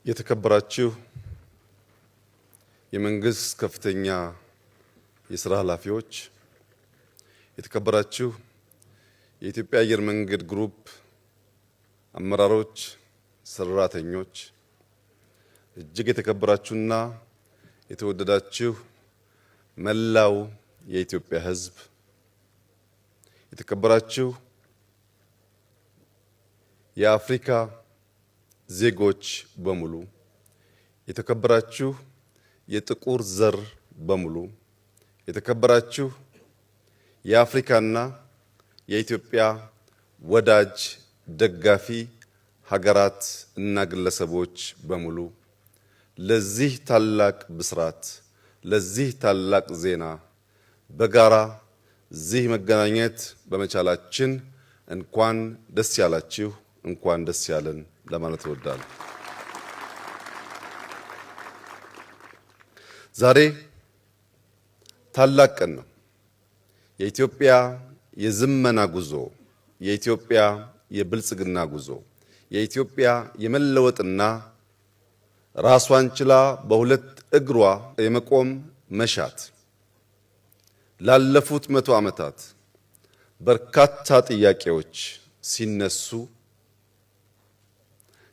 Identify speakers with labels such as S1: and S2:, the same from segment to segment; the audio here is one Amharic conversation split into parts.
S1: የተከበራችሁ የመንግስት ከፍተኛ የሥራ ኃላፊዎች፣ የተከበራችሁ የኢትዮጵያ አየር መንገድ ግሩፕ አመራሮች፣ ሰራተኞች፣ እጅግ የተከበራችሁና የተወደዳችሁ መላው የኢትዮጵያ ሕዝብ፣ የተከበራችሁ የአፍሪካ ዜጎች በሙሉ፣ የተከበራችሁ የጥቁር ዘር በሙሉ፣ የተከበራችሁ የአፍሪካና የኢትዮጵያ ወዳጅ ደጋፊ ሀገራት እና ግለሰቦች በሙሉ ለዚህ ታላቅ ብስራት፣ ለዚህ ታላቅ ዜና በጋራ እዚህ መገናኘት በመቻላችን እንኳን ደስ ያላችሁ፣ እንኳን ደስ ያለን ለማለት እወዳለሁ። ዛሬ ታላቅ ቀን ነው። የኢትዮጵያ የዝመና ጉዞ፣ የኢትዮጵያ የብልጽግና ጉዞ፣ የኢትዮጵያ የመለወጥና ራሷን ችላ በሁለት እግሯ የመቆም መሻት ላለፉት 100 ዓመታት በርካታ ጥያቄዎች ሲነሱ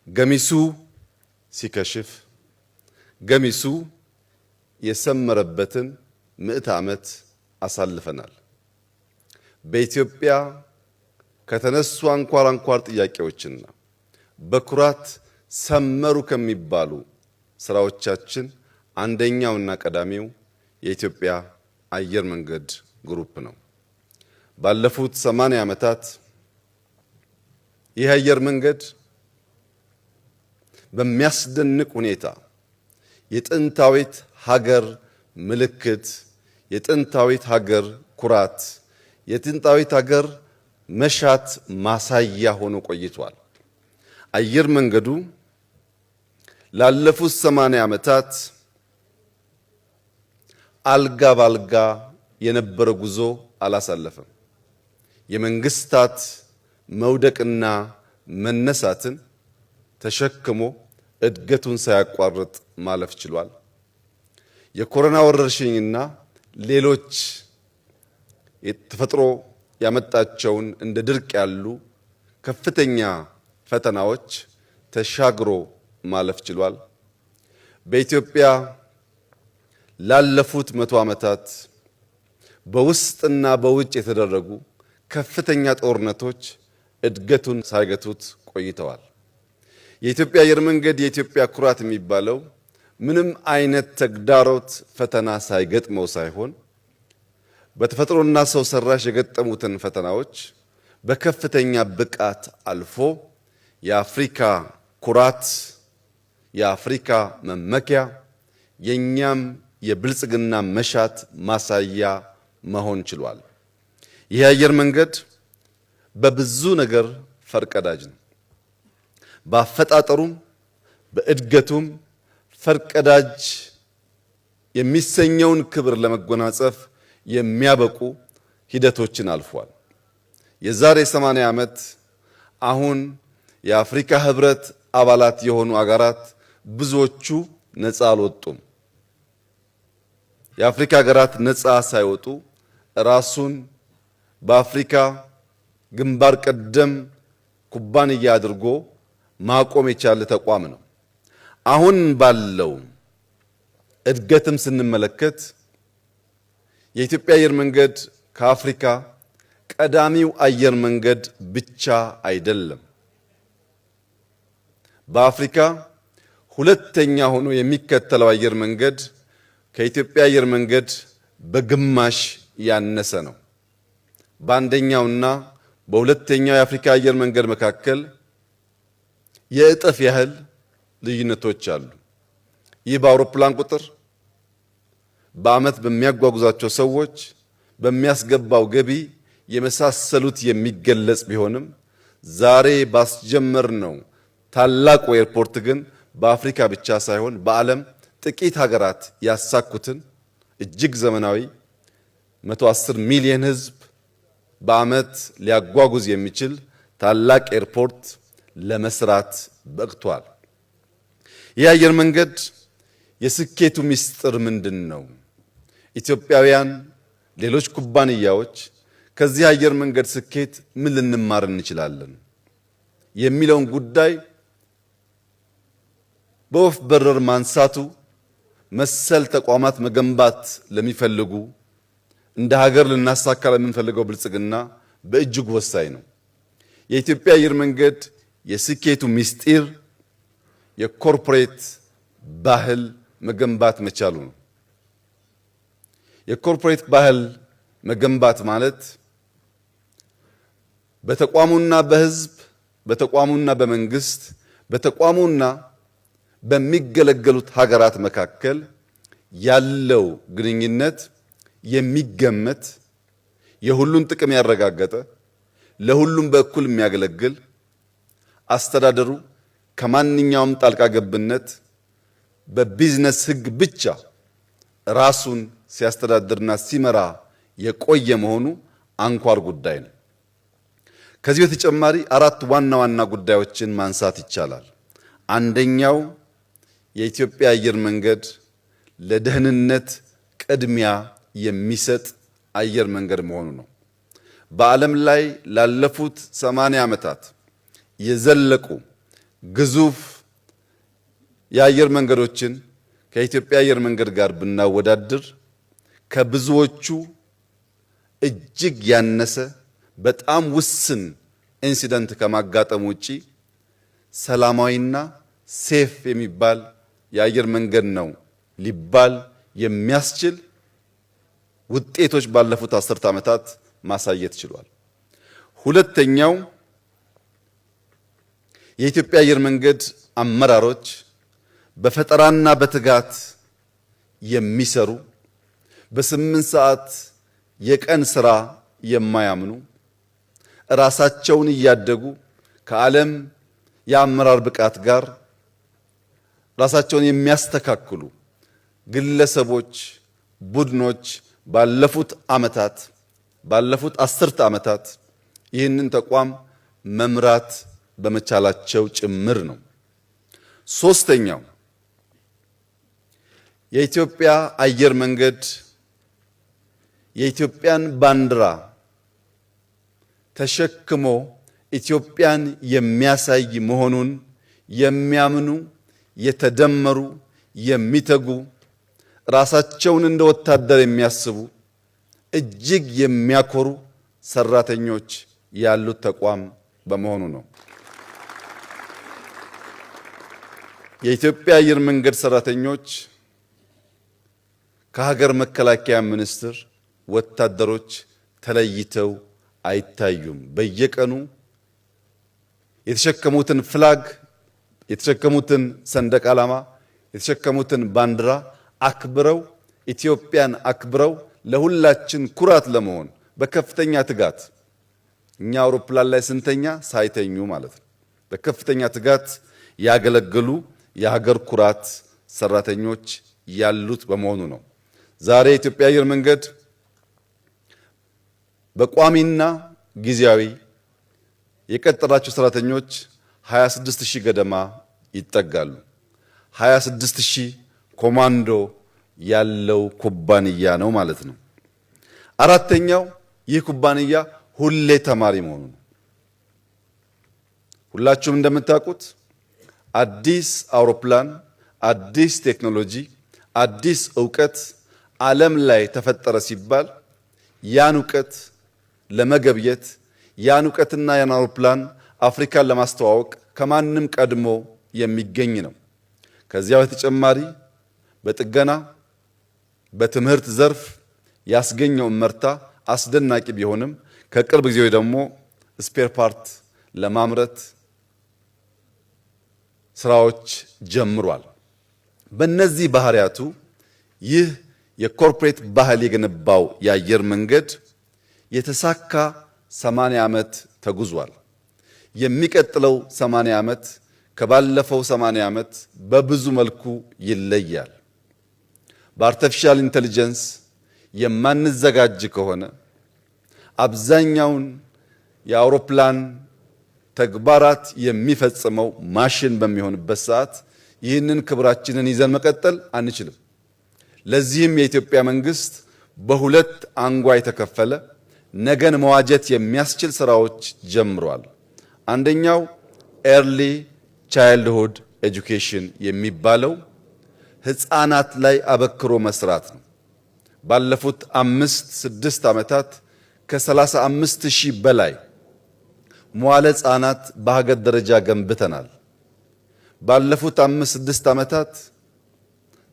S1: ገሚሱ ሲከሽፍ ገሚሱ የሰመረበትን 100 ዓመት አሳልፈናል። በኢትዮጵያ ከተነሱ አንኳር ጥያቄዎችና በኩራት ሰመሩ ከሚባሉ ስራዎቻችን አንደኛውና ቀዳሚው የኢትዮጵያ አየር መንገድ ግሩፕ ነው። ባለፉት 80 ዓመታት ይህ አየር መንገድ በሚያስደንቅ ሁኔታ የጥንታዊት ሀገር ምልክት፣ የጥንታዊት ሀገር ኩራት፣ የጥንታዊት ሀገር መሻት ማሳያ ሆኖ ቆይቷል። አየር መንገዱ ላለፉት 80 ዓመታት አልጋ ባልጋ የነበረ ጉዞ አላሳለፈም። የመንግስታት መውደቅና መነሳትን ተሸክሞ እድገቱን ሳያቋርጥ ማለፍ ችሏል። የኮሮና ወረርሽኝና ሌሎች የተፈጥሮ ያመጣቸውን እንደ ድርቅ ያሉ ከፍተኛ ፈተናዎች ተሻግሮ ማለፍ ችሏል። በኢትዮጵያ ላለፉት 100 ዓመታት በውስጥና በውጭ የተደረጉ ከፍተኛ ጦርነቶች እድገቱን ሳይገቱት ቆይተዋል። የኢትዮጵያ አየር መንገድ የኢትዮጵያ ኩራት የሚባለው ምንም አይነት ተግዳሮት ፈተና ሳይገጥመው ሳይሆን በተፈጥሮና ሰው ሰራሽ የገጠሙትን ፈተናዎች በከፍተኛ ብቃት አልፎ የአፍሪካ ኩራት፣ የአፍሪካ መመኪያ፣ የኛም የብልጽግና መሻት ማሳያ መሆን ችሏል። ይህ አየር መንገድ በብዙ ነገር ፈርቀዳጅ ነው። በአፈጣጠሩም በእድገቱም ፈርቀዳጅ የሚሰኘውን ክብር ለመጎናጸፍ የሚያበቁ ሂደቶችን አልፏል። የዛሬ 80 ዓመት አሁን የአፍሪካ ህብረት አባላት የሆኑ አገራት ብዙዎቹ ነፃ አልወጡም። የአፍሪካ ሀገራት ነፃ ሳይወጡ ራሱን በአፍሪካ ግንባር ቀደም ኩባንያ አድርጎ ማቆም የቻለ ተቋም ነው። አሁን ባለው እድገትም ስንመለከት የኢትዮጵያ አየር መንገድ ከአፍሪካ ቀዳሚው አየር መንገድ ብቻ አይደለም። በአፍሪካ ሁለተኛ ሆኖ የሚከተለው አየር መንገድ ከኢትዮጵያ አየር መንገድ በግማሽ ያነሰ ነው። በአንደኛውና በሁለተኛው የአፍሪካ አየር መንገድ መካከል የእጥፍ ያህል ልዩነቶች አሉ። ይህ በአውሮፕላን ቁጥር፣ በዓመት በሚያጓጉዛቸው ሰዎች፣ በሚያስገባው ገቢ የመሳሰሉት የሚገለጽ ቢሆንም ዛሬ ባስጀመርነው ታላቁ ኤርፖርት ግን በአፍሪካ ብቻ ሳይሆን በዓለም ጥቂት ሀገራት ያሳኩትን እጅግ ዘመናዊ 110 ሚሊዮን ሕዝብ በዓመት ሊያጓጉዝ የሚችል ታላቅ ኤርፖርት ለመስራት በቅቷል። ይህ አየር መንገድ የስኬቱ ምስጢር ምንድነው? ኢትዮጵያውያን፣ ሌሎች ኩባንያዎች ከዚህ አየር መንገድ ስኬት ምን ልንማር እንችላለን የሚለውን ጉዳይ በወፍ በረር ማንሳቱ መሰል ተቋማት መገንባት ለሚፈልጉ እንደ ሀገር ልናሳካ ለምንፈልገው ብልጽግና በእጅጉ ወሳኝ ነው። የኢትዮጵያ አየር መንገድ የስኬቱ ምስጢር የኮርፖሬት ባህል መገንባት መቻሉ ነው። የኮርፖሬት ባህል መገንባት ማለት በተቋሙና በሕዝብ፣ በተቋሙና በመንግስት፣ በተቋሙና በሚገለገሉት ሀገራት መካከል ያለው ግንኙነት የሚገመት የሁሉን ጥቅም ያረጋገጠ ለሁሉም በእኩል የሚያገለግል አስተዳደሩ ከማንኛውም ጣልቃ ገብነት በቢዝነስ ሕግ ብቻ ራሱን ሲያስተዳድርና ሲመራ የቆየ መሆኑ አንኳር ጉዳይ ነው። ከዚህ በተጨማሪ አራት ዋና ዋና ጉዳዮችን ማንሳት ይቻላል። አንደኛው የኢትዮጵያ አየር መንገድ ለደህንነት ቅድሚያ የሚሰጥ አየር መንገድ መሆኑ ነው። በዓለም ላይ ላለፉት 80 ዓመታት የዘለቁ ግዙፍ የአየር መንገዶችን ከኢትዮጵያ አየር መንገድ ጋር ብናወዳድር ከብዙዎቹ እጅግ ያነሰ በጣም ውስን ኢንሲደንት ከማጋጠም ውጪ ሰላማዊና ሴፍ የሚባል የአየር መንገድ ነው ሊባል የሚያስችል ውጤቶች ባለፉት 10 ዓመታት ማሳየት ችሏል። ሁለተኛው የኢትዮጵያ አየር መንገድ አመራሮች በፈጠራና በትጋት የሚሰሩ በ8 ሰዓት የቀን ስራ የማያምኑ ራሳቸውን እያደጉ ከዓለም የአመራር ብቃት ጋር ራሳቸውን የሚያስተካክሉ ግለሰቦች፣ ቡድኖች ባለፉት ዓመታት ባለፉት 10 ዓመታት ይህንን ተቋም መምራት በመቻላቸው ጭምር ነው። ሶስተኛው የኢትዮጵያ አየር መንገድ የኢትዮጵያን ባንዲራ ተሸክሞ ኢትዮጵያን የሚያሳይ መሆኑን የሚያምኑ የተደመሩ የሚተጉ ራሳቸውን እንደ ወታደር የሚያስቡ እጅግ የሚያኮሩ ሰራተኞች ያሉት ተቋም በመሆኑ ነው። የኢትዮጵያ አየር መንገድ ሰራተኞች ከሀገር መከላከያ ሚኒስቴር ወታደሮች ተለይተው አይታዩም። በየቀኑ የተሸከሙትን ፍላግ፣ የተሸከሙትን ሰንደቅ ዓላማ፣ የተሸከሙትን ባንዲራ አክብረው ኢትዮጵያን አክብረው ለሁላችን ኩራት ለመሆን በከፍተኛ ትጋት እኛ አውሮፕላን ላይ ስንተኛ ሳይተኙ ማለት ነው። በከፍተኛ ትጋት ያገለገሉ የሀገር ኩራት ሰራተኞች ያሉት በመሆኑ ነው። ዛሬ የኢትዮጵያ አየር መንገድ በቋሚና ጊዜያዊ የቀጠራቸው ሰራተኞች 26000 ገደማ ይጠጋሉ። 26000 ኮማንዶ ያለው ኩባንያ ነው ማለት ነው። አራተኛው ይህ ኩባንያ ሁሌ ተማሪ መሆኑ ነው። ሁላችሁም እንደምታውቁት አዲስ አውሮፕላን፣ አዲስ ቴክኖሎጂ፣ አዲስ ዕውቀት ዓለም ላይ ተፈጠረ ሲባል ያን ዕውቀት ለመገብየት ያን ዕውቀትና ያን አውሮፕላን አፍሪካን ለማስተዋወቅ ከማንም ቀድሞ የሚገኝ ነው። ከዚያ በተጨማሪ በጥገና በትምህርት ዘርፍ ያስገኘው ምርታ አስደናቂ ቢሆንም ከቅርብ ጊዜ ደግሞ ስፔር ፓርት ለማምረት ስራዎች ጀምሯል። በእነዚህ ባህሪያቱ ይህ የኮርፖሬት ባህል የገነባው የአየር መንገድ የተሳካ 80 ዓመት ተጉዟል። የሚቀጥለው 80 ዓመት ከባለፈው 80 ዓመት በብዙ መልኩ ይለያል። በአርቲፊሻል ኢንተለጀንስ የማንዘጋጅ ከሆነ አብዛኛውን የአውሮፕላን ተግባራት የሚፈጽመው ማሽን በሚሆንበት ሰዓት ይህንን ክብራችንን ይዘን መቀጠል አንችልም። ለዚህም የኢትዮጵያ መንግስት በሁለት አንጓ የተከፈለ ነገን መዋጀት የሚያስችል ስራዎች ጀምሯል። አንደኛው ኤርሊ ቻይልድሁድ ኤጁኬሽን የሚባለው ህፃናት ላይ አበክሮ መስራት ነው። ባለፉት 5-6 ዓመታት ከ35,000 በላይ መዋለ ህፃናት በሀገር ደረጃ ገንብተናል። ባለፉት 5-6 ዓመታት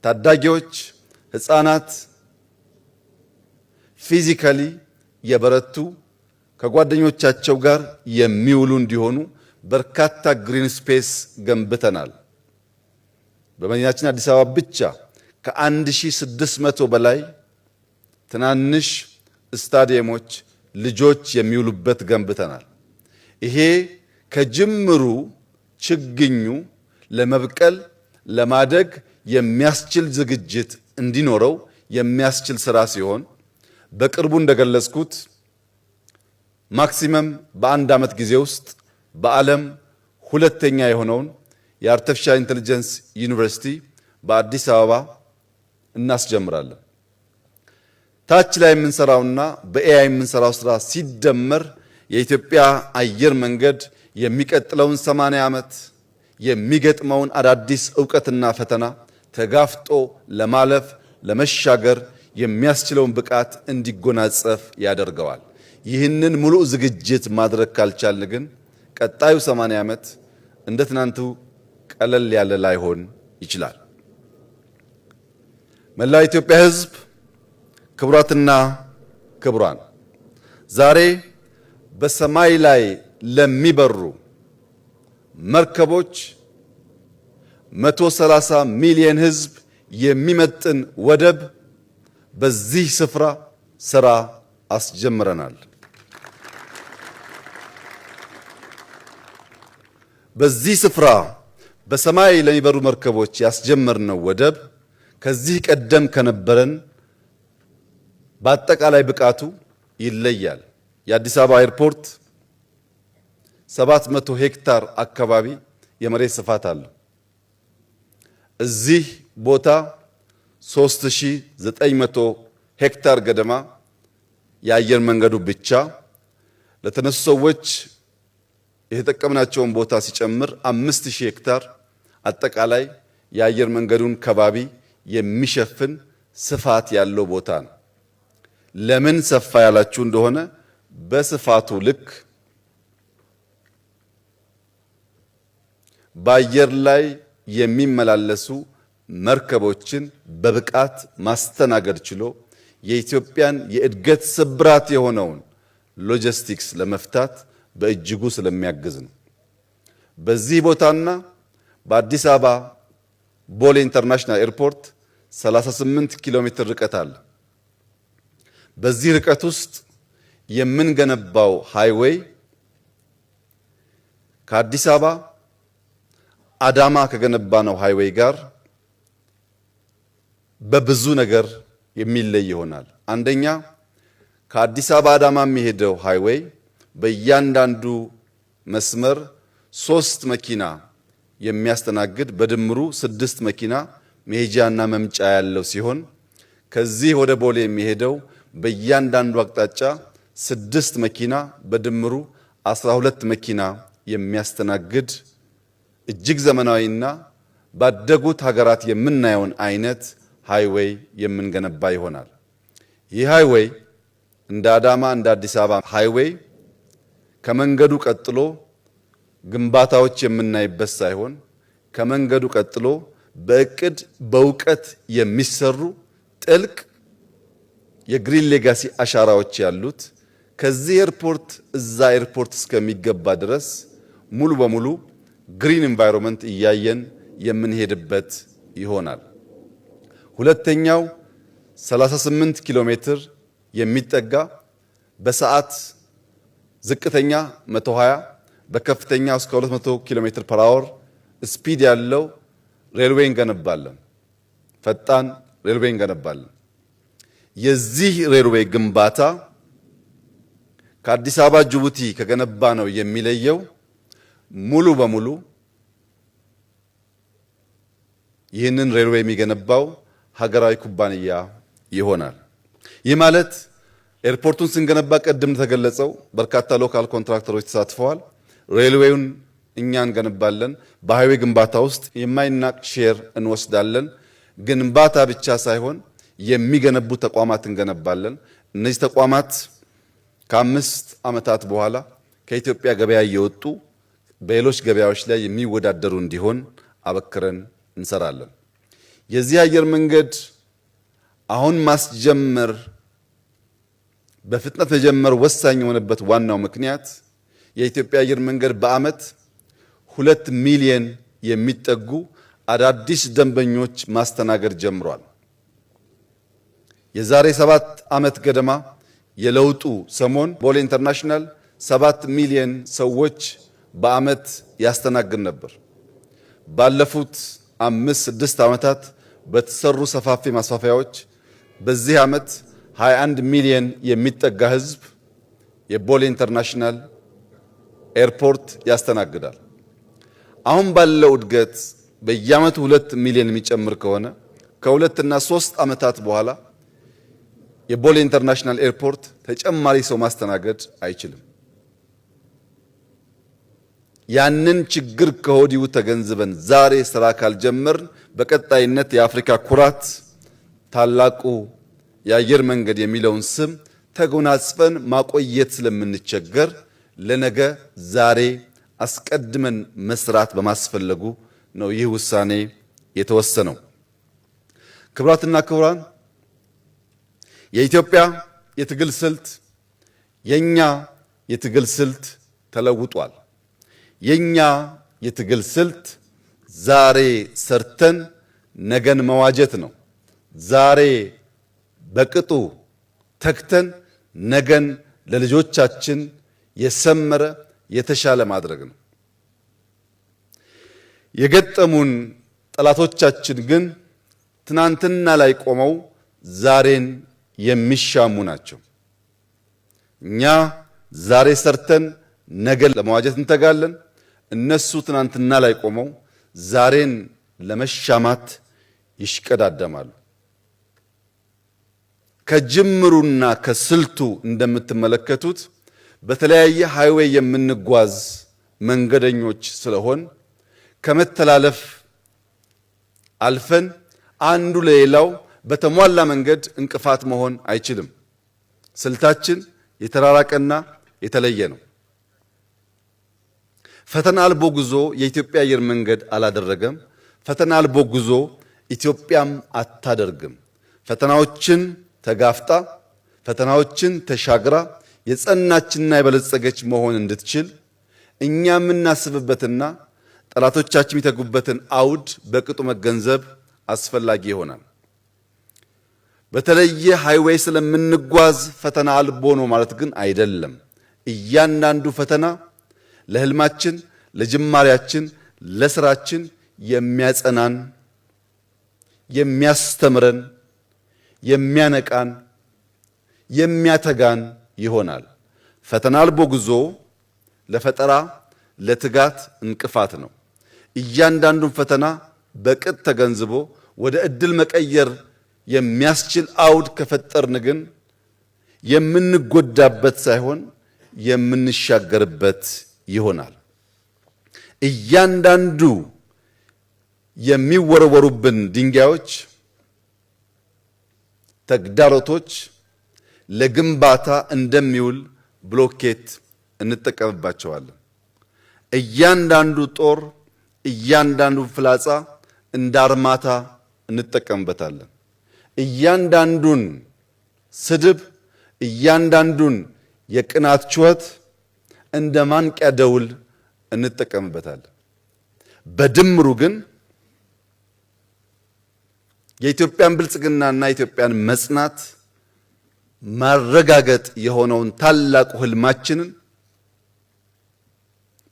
S1: ታዳጊዎች ህፃናት ፊዚካሊ የበረቱ ከጓደኞቻቸው ጋር የሚውሉ እንዲሆኑ በርካታ ግሪን ስፔስ ገንብተናል። በመዲናችን አዲስ አበባ ብቻ ከ1600 በላይ ትናንሽ ስታዲየሞች ልጆች የሚውሉበት ገንብተናል። ይሄ ከጅምሩ ችግኙ ለመብቀል ለማደግ የሚያስችል ዝግጅት እንዲኖረው የሚያስችል ስራ ሲሆን በቅርቡ እንደገለጽኩት ማክሲመም በአንድ ዓመት ጊዜ ውስጥ በዓለም ሁለተኛ የሆነውን የአርቲፊሻል ኢንተለጀንስ ዩኒቨርሲቲ በአዲስ አበባ እናስጀምራለን። ታች ላይ የምንሰራውና በኤአይ የምንሰራው ስራ ሲደመር የኢትዮጵያ አየር መንገድ የሚቀጥለውን 80 ዓመት የሚገጥመውን አዳዲስ ዕውቀትና ፈተና ተጋፍጦ ለማለፍ ለመሻገር የሚያስችለውን ብቃት እንዲጎናጸፍ ያደርገዋል። ይህንን ሙሉ ዝግጅት ማድረግ ካልቻልን ግን ቀጣዩ 80 ዓመት እንደ ትናንቱ ቀለል ያለ ላይሆን ይችላል። መላው ኢትዮጵያ ሕዝብ፣ ክቡራትና ክቡራን፣ ዛሬ በሰማይ ላይ ለሚበሩ መርከቦች 130 ሚሊዮን ሕዝብ የሚመጥን ወደብ በዚህ ስፍራ ስራ አስጀምረናል። በዚህ ስፍራ በሰማይ ለሚበሩ መርከቦች ያስጀመርነው ወደብ ከዚህ ቀደም ከነበረን በአጠቃላይ ብቃቱ ይለያል። የአዲስ አበባ ኤርፖርት 700 ሄክታር አካባቢ የመሬት ስፋት አለው። እዚህ ቦታ 3900 ሄክታር ገደማ የአየር መንገዱ ብቻ ለተነሱ ሰዎች የተጠቀምናቸውን ቦታ ሲጨምር 5000 ሄክታር አጠቃላይ የአየር መንገዱን ከባቢ የሚሸፍን ስፋት ያለው ቦታ ነው። ለምን ሰፋ ያላችሁ እንደሆነ በስፋቱ ልክ በአየር ላይ የሚመላለሱ መርከቦችን በብቃት ማስተናገድ ችሎ የኢትዮጵያን የእድገት ስብራት የሆነውን ሎጂስቲክስ ለመፍታት በእጅጉ ስለሚያግዝ ነው። በዚህ ቦታና በአዲስ አበባ ቦሌ ኢንተርናሽናል ኤርፖርት 38 ኪሎ ሜትር ርቀት አለ። በዚህ ርቀት ውስጥ የምንገነባው ሃይዌይ ከአዲስ አበባ አዳማ ከገነባነው ሃይዌይ ጋር በብዙ ነገር የሚለይ ይሆናል። አንደኛ ከአዲስ አበባ አዳማ የሚሄደው ሃይዌይ በእያንዳንዱ መስመር 3 መኪና የሚያስተናግድ በድምሩ 6 መኪና መሄጃና መምጫ ያለው ሲሆን ከዚህ ወደ ቦሌ የሚሄደው በእያንዳንዱ አቅጣጫ 6 መኪና በድምሩ 12 መኪና የሚያስተናግድ እጅግ ዘመናዊና ባደጉት ሀገራት የምናየውን አይነት ሃይዌይ የምንገነባ ይሆናል። ይህ ሃይዌይ እንደ አዳማ እንደ አዲስ አበባ ሃይዌይ ከመንገዱ ቀጥሎ ግንባታዎች የምናይበት ሳይሆን ከመንገዱ ቀጥሎ በእቅድ በእውቀት የሚሰሩ ጥልቅ የግሪን ሌጋሲ አሻራዎች ያሉት ከዚህ ኤርፖርት እዛ ኤርፖርት እስከሚገባ ድረስ ሙሉ በሙሉ ግሪን ኢንቫይሮንመንት እያየን የምንሄድበት ይሆናል። ሁለተኛው 38 ኪሎ ሜትር የሚጠጋ በሰዓት ዝቅተኛ 120 በከፍተኛ እስከ 200 ኪሎ ሜትር ፐር አወር ስፒድ ያለው ሬልዌይ እንገነባለን። ፈጣን ሬልዌይ እንገነባለን። የዚህ ሬልዌይ ግንባታ ከአዲስ አበባ ጅቡቲ ከገነባ ነው የሚለየው ሙሉ በሙሉ ይህንን ሬልዌይ የሚገነባው ሀገራዊ ኩባንያ ይሆናል። ይህ ማለት ኤርፖርቱን ስንገነባ ቅድም ተገለጸው በርካታ ሎካል ኮንትራክተሮች ተሳትፈዋል። ሬልዌዩን እኛ እንገነባለን። በሃይዌይ ግንባታ ውስጥ የማይናቅ ሼር እንወስዳለን። ግንባታ ብቻ ሳይሆን የሚገነቡ ተቋማት እንገነባለን። እነዚህ ተቋማት ከ5 ዓመታት በኋላ ከኢትዮጵያ ገበያ እየወጡ በሌሎች ገበያዎች ላይ የሚወዳደሩ እንዲሆን አበክረን እንሰራለን። የዚህ አየር መንገድ አሁን ማስጀመር በፍጥነት መጀመር ወሳኝ የሆነበት ዋናው ምክንያት የኢትዮጵያ አየር መንገድ በዓመት 2 ሚሊዮን የሚጠጉ አዳዲስ ደንበኞች ማስተናገድ ጀምሯል። የዛሬ 7 ዓመት ገደማ የለውጡ ሰሞን ቦሌ ኢንተርናሽናል 7 ሚሊዮን ሰዎች በዓመት ያስተናግድ ነበር። ባለፉት 5-6 ዓመታት በተሰሩ ሰፋፊ ማስፋፊያዎች በዚህ ዓመት 21 ሚሊዮን የሚጠጋ ሕዝብ የቦሌ ኢንተርናሽናል ኤርፖርት ያስተናግዳል። አሁን ባለው እድገት በየዓመቱ 2 ሚሊዮን የሚጨምር ከሆነ ከ2 እና 3 ዓመታት በኋላ የቦሌ ኢንተርናሽናል ኤርፖርት ተጨማሪ ሰው ማስተናገድ አይችልም። ያንን ችግር ከወዲሁ ተገንዝበን ዛሬ ስራ ካልጀመርን በቀጣይነት የአፍሪካ ኩራት ታላቁ የአየር መንገድ የሚለውን ስም ተጎናጽፈን ማቆየት ስለምንቸገር ለነገ ዛሬ አስቀድመን መስራት በማስፈለጉ ነው ይህ ውሳኔ የተወሰነው። ክቡራትና ክቡራን፣ የኢትዮጵያ የትግል ስልት የኛ የትግል ስልት ተለውጧል። የኛ የትግል ስልት ዛሬ ሰርተን ነገን መዋጀት ነው። ዛሬ በቅጡ ተክተን ነገን ለልጆቻችን የሰመረ የተሻለ ማድረግ ነው። የገጠሙን ጠላቶቻችን ግን ትናንትና ላይ ቆመው ዛሬን የሚሻሙ ናቸው። እኛ ዛሬ ሰርተን ነገን ለመዋጀት እንተጋለን። እነሱ ትናንትና ላይ ቆመው ዛሬን ለመሻማት ይሽቀዳደማሉ። ከጅምሩና ከስልቱ እንደምትመለከቱት በተለያየ ሃይዌይ የምንጓዝ መንገደኞች ስለሆን ከመተላለፍ አልፈን አንዱ ለሌላው በተሟላ መንገድ እንቅፋት መሆን አይችልም። ስልታችን የተራራቀና የተለየ ነው። ፈተና አልቦ ጉዞ የኢትዮጵያ አየር መንገድ አላደረገም። ፈተና አልቦ ጉዞ ኢትዮጵያም አታደርግም። ፈተናዎችን ተጋፍጣ ፈተናዎችን ተሻግራ የጸናችና የበለጸገች መሆን እንድትችል እኛ የምናስብበትና ጠላቶቻችን የሚተጉበትን አውድ በቅጡ መገንዘብ አስፈላጊ ይሆናል። በተለየ ሃይዌይ ስለምንጓዝ ፈተና አልቦ ነው ማለት ግን አይደለም። እያንዳንዱ ፈተና ለህልማችን፣ ለጅማሬያችን፣ ለስራችን የሚያጸናን፣ የሚያስተምረን፣ የሚያነቃን፣ የሚያተጋን ይሆናል። ፈተና አልቦ ጉዞ ለፈጠራ፣ ለትጋት እንቅፋት ነው። እያንዳንዱን ፈተና በቅጥ ተገንዝቦ ወደ እድል መቀየር የሚያስችል አውድ ከፈጠርን ግን የምንጎዳበት ሳይሆን የምንሻገርበት ይሆናል። እያንዳንዱ የሚወረወሩብን ድንጋዮች፣ ተግዳሮቶች ለግንባታ እንደሚውል ብሎኬት እንጠቀምባቸዋለን። እያንዳንዱ ጦር፣ እያንዳንዱ ፍላጻ እንደ አርማታ እንጠቀምበታለን። እያንዳንዱን ስድብ፣ እያንዳንዱን የቅናት ጩኸት እንደ ማንቂያ ደውል እንጠቀምበታለን። በድምሩ ግን የኢትዮጵያን ብልጽግናና የኢትዮጵያን መጽናት ማረጋገጥ የሆነውን ታላቁ ህልማችንን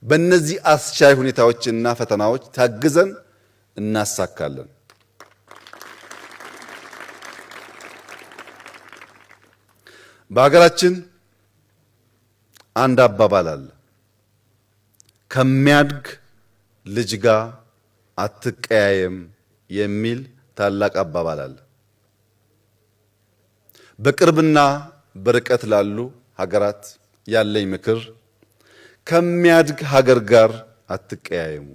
S1: በእነዚህ አስቻይ ሁኔታዎችና ፈተናዎች ታግዘን እናሳካለን። በሀገራችን አንድ አባባል አለ። ከሚያድግ ልጅ ጋር አትቀያየም የሚል ታላቅ አባባል አለ። በቅርብና በርቀት ላሉ ሀገራት ያለኝ ምክር ከሚያድግ ሀገር ጋር አትቀያየሙ።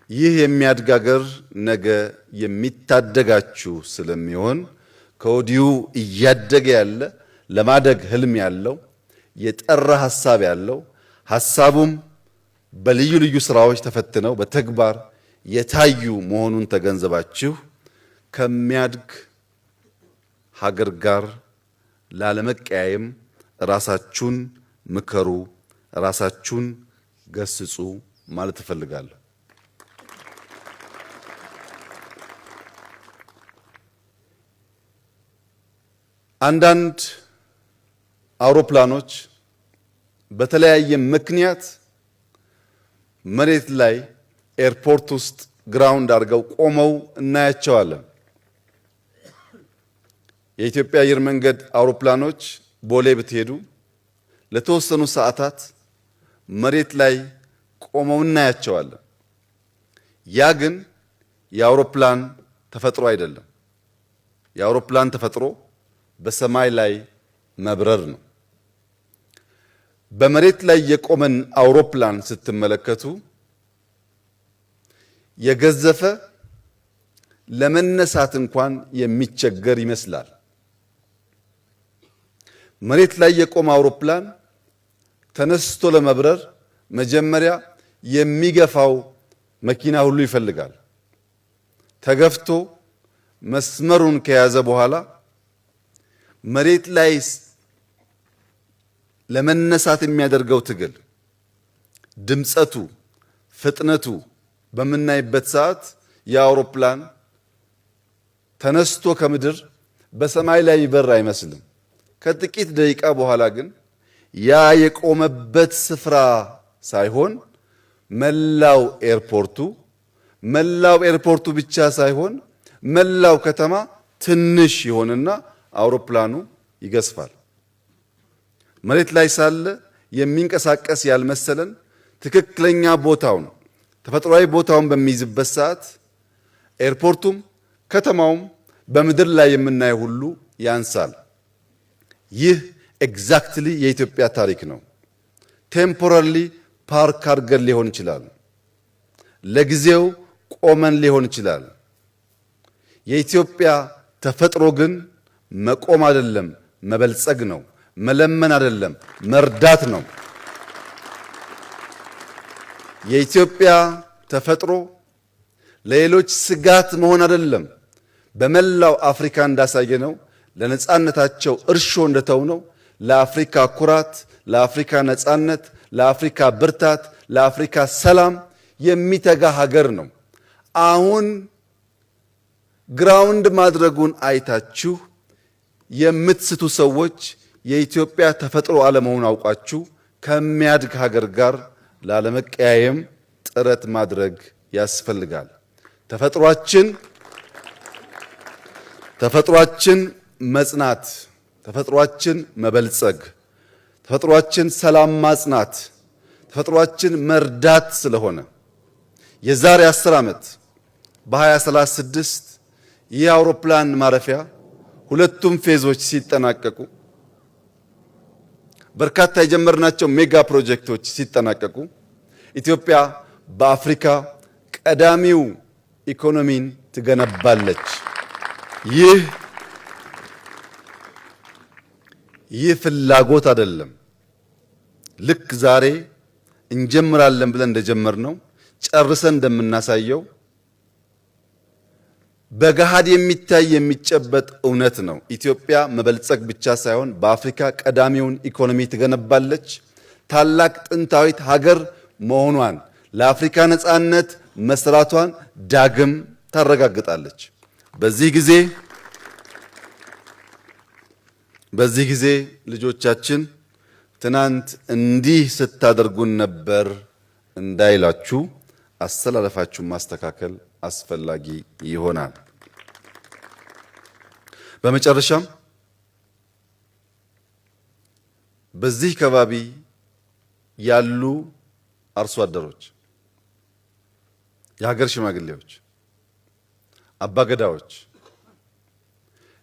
S1: ይህ የሚያድግ ሀገር ነገ የሚታደጋችሁ ስለሚሆን ከወዲሁ እያደገ ያለ ለማደግ ህልም ያለው የጠራ ሐሳብ ያለው ሐሳቡም በልዩ ልዩ ስራዎች ተፈትነው በተግባር የታዩ መሆኑን ተገንዘባችሁ ከሚያድግ ሀገር ጋር ላለመቀያየም ራሳችሁን ምከሩ፣ ራሳችሁን ገስጹ ማለት እፈልጋለሁ። አንዳንድ አውሮፕላኖች በተለያየ ምክንያት መሬት ላይ ኤርፖርት ውስጥ ግራውንድ አድርገው ቆመው እናያቸዋለን። የኢትዮጵያ አየር መንገድ አውሮፕላኖች ቦሌ ብትሄዱ ለተወሰኑ ሰዓታት መሬት ላይ ቆመው እናያቸዋለን። ያ ግን የአውሮፕላን ተፈጥሮ አይደለም። የአውሮፕላን ተፈጥሮ በሰማይ ላይ መብረር ነው። በመሬት ላይ የቆመን አውሮፕላን ስትመለከቱ የገዘፈ ለመነሳት እንኳን የሚቸገር ይመስላል። መሬት ላይ የቆመ አውሮፕላን ተነስቶ ለመብረር መጀመሪያ የሚገፋው መኪና ሁሉ ይፈልጋል። ተገፍቶ መስመሩን ከያዘ በኋላ መሬት ላይ ለመነሳት የሚያደርገው ትግል፣ ድምጸቱ፣ ፍጥነቱ በምናይበት ሰዓት የአውሮፕላን ተነስቶ ከምድር በሰማይ ላይ ይበር አይመስልም። ከጥቂት ደቂቃ በኋላ ግን ያ የቆመበት ስፍራ ሳይሆን መላው ኤርፖርቱ ብቻ ሳይሆን መላው ከተማ ትንሽ ይሆንና አውሮፕላኑ ይገዝፋል። መሬት ላይ ሳለ የሚንቀሳቀስ ያልመሰለን ትክክለኛ ቦታውን ተፈጥሯዊ ቦታውን በሚይዝበት ሰዓት ኤርፖርቱም ከተማውም በምድር ላይ የምናየው ሁሉ ያንሳል። ይህ ኤግዛክትሊ የኢትዮጵያ ታሪክ ነው። ቴምፖራሪ ፓርክ አድርገን ሊሆን ይችላል። ለጊዜው ቆመን ሊሆን ይችላል። የኢትዮጵያ ተፈጥሮ ግን መቆም አይደለም፣ መበልጸግ ነው። መለመን አይደለም፣ መርዳት ነው። የኢትዮጵያ ተፈጥሮ ለሌሎች ስጋት መሆን አይደለም። በመላው አፍሪካ እንዳሳየነው ለነጻነታቸው እርሾ እንደተውነው ለአፍሪካ ኩራት፣ ለአፍሪካ ነጻነት፣ ለአፍሪካ ብርታት፣ ለአፍሪካ ሰላም የሚተጋ ሀገር ነው። አሁን ግራውንድ ማድረጉን አይታችሁ የምትስቱ ሰዎች የኢትዮጵያ ተፈጥሮ አለመሆኑን አውቃችሁ ከሚያድግ ሀገር ጋር ላለመቀያየም ጥረት ማድረግ ያስፈልጋል። ተፈጥሯችን መጽናት፣ ተፈጥሯችን መበልጸግ፣ ተፈጥሯችን ሰላም ማጽናት፣ ተፈጥሯችን መርዳት ስለሆነ የዛሬ 10 ዓመት በ2036 ይህ አውሮፕላን ማረፊያ ሁለቱም ፌዞች ሲጠናቀቁ በርካታ የጀመርናቸው ሜጋ ፕሮጀክቶች ሲጠናቀቁ ኢትዮጵያ በአፍሪካ ቀዳሚው ኢኮኖሚን ትገነባለች። ይህ ፍላጎት አይደለም። ልክ ዛሬ እንጀምራለን ብለን እንደጀመርነው ጨርሰን እንደምናሳየው በገሃድ የሚታይ የሚጨበጥ እውነት ነው። ኢትዮጵያ መበልጸግ ብቻ ሳይሆን በአፍሪካ ቀዳሚውን ኢኮኖሚ ትገነባለች። ታላቅ ጥንታዊት ሀገር መሆኗን ለአፍሪካ ነጻነት መስራቷን ዳግም ታረጋግጣለች። በዚህ ጊዜ ልጆቻችን ትናንት እንዲህ ስታደርጉን ነበር እንዳይላችሁ አስተላለፋችሁን ማስተካከል አስፈላጊ ይሆናል። በመጨረሻም በዚህ ከባቢ ያሉ አርሶ አደሮች፣ የሀገር ሽማግሌዎች፣ አባገዳዎች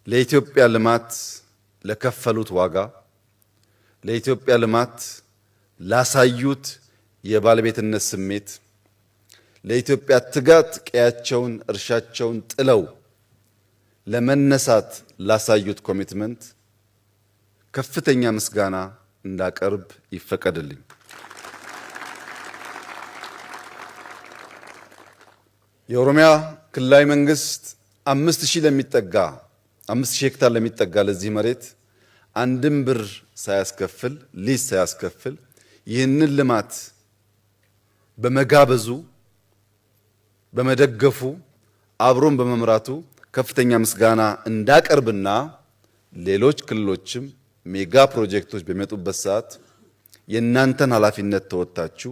S1: ለኢትዮጵያ ልማት ለከፈሉት ዋጋ፣ ለኢትዮጵያ ልማት ላሳዩት የባለቤትነት ስሜት፣ ለኢትዮጵያ ትጋት ቀያቸውን እርሻቸውን ጥለው ለመነሳት ላሳዩት ኮሚትመንት ከፍተኛ ምስጋና እንዳቀርብ ይፈቀድልኝ። የኦሮሚያ ክልላዊ መንግስት 5000 ሄክታር ለሚጠጋ ለዚህ መሬት አንድም ብር ሳያስከፍል ሊዝ ሳያስከፍል ይህንን ልማት በመጋበዙ በመደገፉ አብሮን በመምራቱ ከፍተኛ ምስጋና እንዳቀርብና ሌሎች ክልሎችም ሜጋ ፕሮጀክቶች በሚመጡበት ሰዓት የእናንተን ኃላፊነት ተወጣችሁ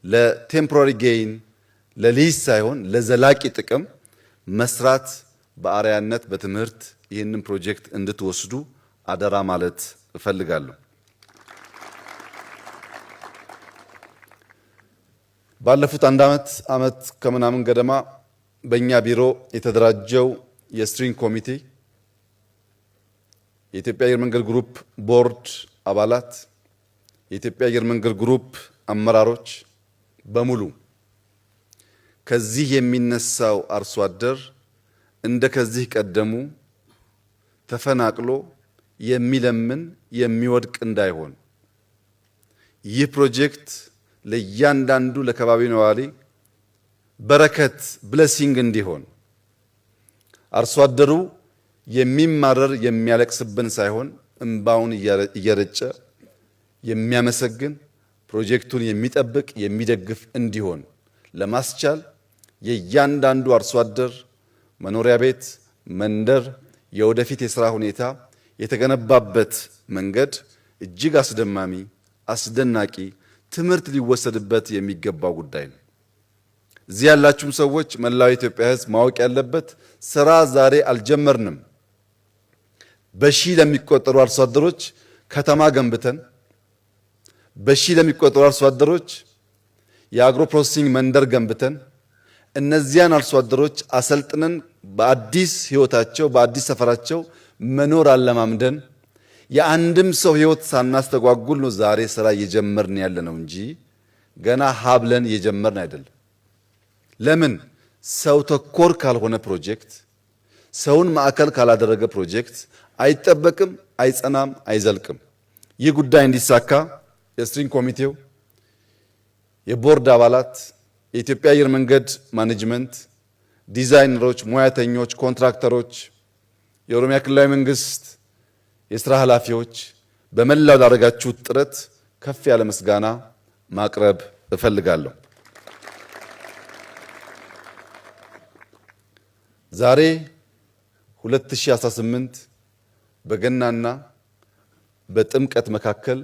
S1: ለቴምፖራሪ ጌይን ለሊዝ ሳይሆን ለዘላቂ ጥቅም መስራት በአርያነት በትምህርት ይህንን ፕሮጀክት እንድትወስዱ አደራ ማለት እፈልጋለሁ። ባለፉት አንድ ዓመት ከምናምን ገደማ በእኛ ቢሮ የተደራጀው የስትሪንግ ኮሚቴ የኢትዮጵያ አየር መንገድ ግሩፕ ቦርድ አባላት፣ የኢትዮጵያ አየር መንገድ ግሩፕ አመራሮች በሙሉ ከዚህ የሚነሳው አርሶ አደር እንደ ከዚህ ቀደሙ ተፈናቅሎ የሚለምን የሚወድቅ እንዳይሆን ይህ ፕሮጀክት ለእያንዳንዱ ለከባቢ ነዋሪ በረከት ብሌሲንግ እንዲሆን አርሶ አደሩ የሚማረር የሚያለቅስብን ሳይሆን እንባውን እየረጨ የሚያመሰግን ፕሮጀክቱን የሚጠብቅ የሚደግፍ እንዲሆን ለማስቻል የእያንዳንዱ አርሶ አደር መኖሪያ ቤት፣ መንደር፣ የወደፊት የሥራ ሁኔታ የተገነባበት መንገድ እጅግ አስደማሚ፣ አስደናቂ ትምህርት ሊወሰድበት የሚገባው ጉዳይ ነው። እዚህ ያላችሁም ሰዎች መላው የኢትዮጵያ ሕዝብ ማወቅ ያለበት ስራ ዛሬ አልጀመርንም። በሺህ ለሚቆጠሩ አርሶ አደሮች ከተማ ገንብተን፣ በሺህ ለሚቆጠሩ አርሶ አደሮች የአግሮ ፕሮሰሲንግ መንደር ገንብተን እነዚያን አርሶ አደሮች አሰልጥነን በአዲስ ህይወታቸው በአዲስ ሰፈራቸው መኖር አለማምደን የአንድም ሰው ህይወት ሳናስተጓጉል ነው ዛሬ ስራ እየጀመርን ያለ ነው እንጂ ገና ሀብለን እየጀመርን አይደለም። ለምን? ሰው ተኮር ካልሆነ ፕሮጀክት፣ ሰውን ማዕከል ካላደረገ ፕሮጀክት አይጠበቅም፣ አይጸናም፣ አይዘልቅም። ይህ ጉዳይ እንዲሳካ የስትሪንግ ኮሚቴው፣ የቦርድ አባላት፣ የኢትዮጵያ አየር መንገድ ማኔጅመንት፣ ዲዛይነሮች፣ ሙያተኞች፣ ኮንትራክተሮች፣ የኦሮሚያ ክልላዊ መንግስት የሥራ ኃላፊዎች በመላው ላደረጋችሁት ጥረት ከፍ ያለ ምስጋና ማቅረብ እፈልጋለሁ። ዛሬ 2018 በገናና በጥምቀት መካከል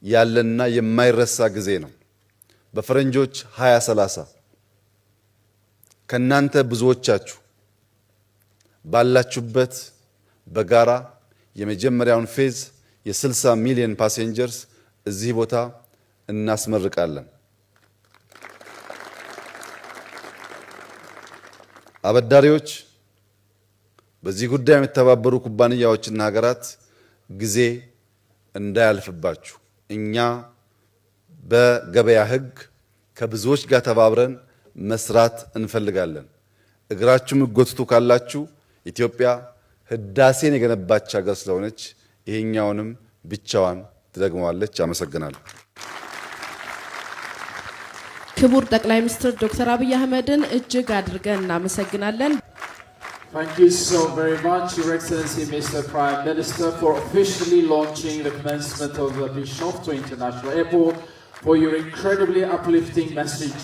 S1: ያለና የማይረሳ ጊዜ ነው። በፈረንጆች 2030 ከናንተ ብዙዎቻችሁ ባላችሁበት በጋራ የመጀመሪያውን ፌዝ የ60 ሚሊዮን ፓሴንጀርስ እዚህ ቦታ እናስመርቃለን። አበዳሪዎች፣ በዚህ ጉዳይ የሚተባበሩ ኩባንያዎችና ሀገራት ጊዜ እንዳያልፍባችሁ እኛ በገበያ ሕግ ከብዙዎች ጋር ተባብረን መስራት እንፈልጋለን። እግራችሁ ምጎትቱ ካላችሁ ኢትዮጵያ ህዳሴን የገነባች ሀገር ስለሆነች ይሄኛውንም ብቻዋን ትደግመዋለች። አመሰግናለሁ።
S2: ክቡር ጠቅላይ ሚኒስትር ዶክተር አብይ አህመድን እጅግ አድርገን እናመሰግናለን።
S3: Thank you so very much, Your Excellency, Mr. Prime Minister, for officially launching the commencement of the Bishnoftu International Airport, for your incredibly uplifting message.